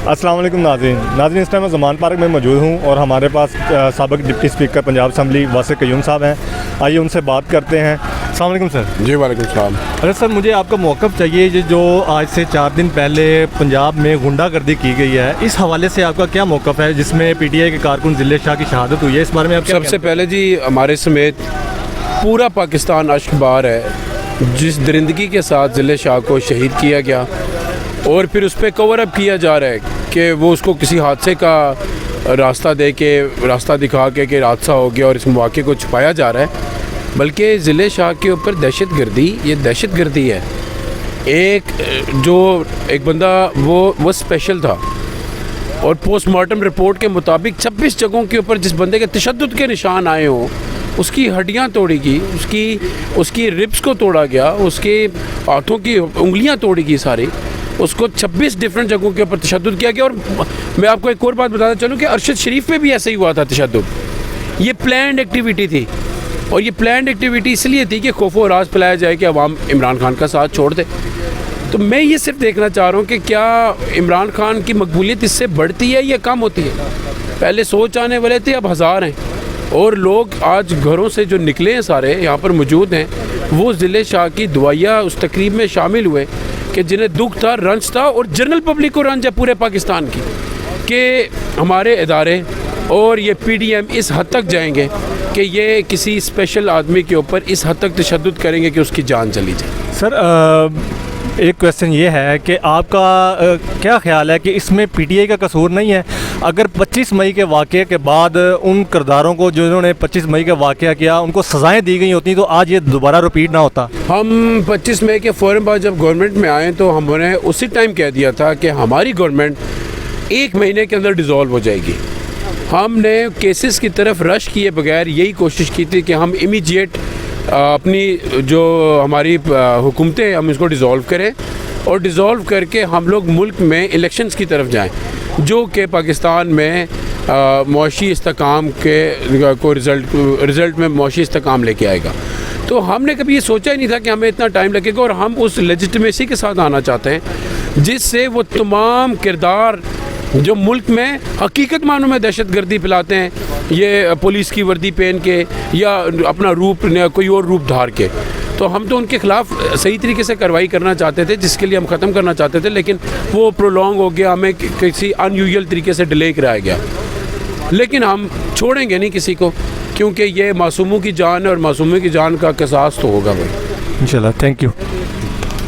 अस्सलाम वालेकुम नाज़रीन, इस टाइम मैं ज़मान पार्क में मौजूद हूँ और हमारे पास साबिक़ deputy speaker Punjab assembly Wasiq Qayyum sahab हैं। आइए उनसे बात करते हैं। अस्सलाम वालेकुम सर। जी वालेकुम सलाम। अरे सर, मुझे आपका मौक़िफ़ चाहिए जो आज से 4 दिन पहले पंजाब में गुंडागर्दी की गई है, इस हवाले से आपका क्या मौक़िफ़ है, जिसमें PTI के कारकुन ज़िले शाह की शहादत हुई है, इस बारे में आप सबसे पहले जी, हमारे समेत पूरा पाकिस्तान अश्कबार है जिस दरिंदगी के साथ ज़िले शाह को शहीद किया गया और फिर उस पर कवर अप किया जा रहा है कि वो उसको किसी हादसे का रास्ता दिखा के कि हादसा हो गया और इस मौके को छुपाया जा रहा है। बल्कि ज़िले शाह के ऊपर दहशतगर्दी, ये दहशतगर्दी है। एक बंदा वो स्पेशल था और पोस्टमार्टम रिपोर्ट के मुताबिक 26 जगहों के ऊपर जिस बंदे के तशद्दुद के निशान आए हों, उसकी हड्डियां तोड़ी गई, उसकी रिब्स को तोड़ा गया, उसके हाथों की उंगलियां तोड़ी गई सारी, उसको 26 डिफरेंट जगहों के ऊपर तशद्दुद किया गया। और मैं आपको एक और बात बताना चलूँ कि अरशद शरीफ पे भी ऐसे ही हुआ था तशद्दुद। ये प्लान्ड एक्टिविटी थी और ये प्लान्ड एक्टिविटी इसलिए थी कि खौफ और राज फैलाया जाए कि अवाम इमरान खान का साथ छोड़ दे। तो मैं ये सिर्फ देखना चाह रहा हूँ कि क्या इमरान खान की मकबूलियत इससे बढ़ती है या कम होती है। पहले 100 आने वाले थे, अब 1000 हैं और लोग आज घरों से जो निकले हैं सारे यहाँ पर मौजूद हैं, वो ज़िले शाह की दुआया उस तकरीब में शामिल हुए कि जिन्हें दुख था, रंज था और जनरल पब्लिक को रंज है पूरे पाकिस्तान की कि हमारे इदारे और ये PDM इस हद तक जाएंगे कि ये किसी स्पेशल आदमी के ऊपर इस हद तक तशद्दुद करेंगे कि उसकी जान चली जाए। सर, एक क्वेश्चन ये है कि आपका क्या ख्याल है कि इसमें PTI का कसूर नहीं है? अगर 25 मई के वाक़े के बाद उन किरदारों को जिन्होंने 25 मई का वाक़या किया उनको सज़ाएं दी गई होती तो आज ये दोबारा रिपीट ना होता। हम 25 मई के फ़ौरन बाद जब गवर्नमेंट में आए तो हमने उसी टाइम कह दिया था कि हमारी गवर्नमेंट 1 महीने के अंदर डिज़ोल्व हो जाएगी। हमने केसेस की तरफ रश किए बगैर यही कोशिश की थी कि हम इमीडिएट अपनी जो हमारी हुकूमतें हम इसको डिज़ोल्व करें और डिज़ोल्व करके हम लोग मुल्क में इलेक्शंस की तरफ जाएं जो कि पाकिस्तान में मुआशी इस्तेकाम के को रिज़ल्ट में मुआशी इस्तेकाम लेके आएगा। तो हमने कभी ये सोचा ही नहीं था कि हमें इतना टाइम लगेगा और हम उस लेजिटिमेसी के साथ आना चाहते हैं जिससे वो तमाम किरदार जो मुल्क में हकीकत मानों में दहशतगर्दी फैलाते हैं, ये पुलिस की वर्दी पहन के या अपना रूप कोई और रूप धार के, तो हम तो उनके ख़िलाफ़ सही तरीके से कार्रवाई करना चाहते थे जिसके लिए हम ख़त्म करना चाहते थे, लेकिन वो प्रोलॉन्ग हो गया, हमें किसी अनयूजुअल तरीके से डिले कराया गया। लेकिन हम छोड़ेंगे नहीं किसी को क्योंकि ये मासूमों की जान है और मासूमों की जान का क़िसास तो होगा भाई, इंशाल्लाह। Thank you.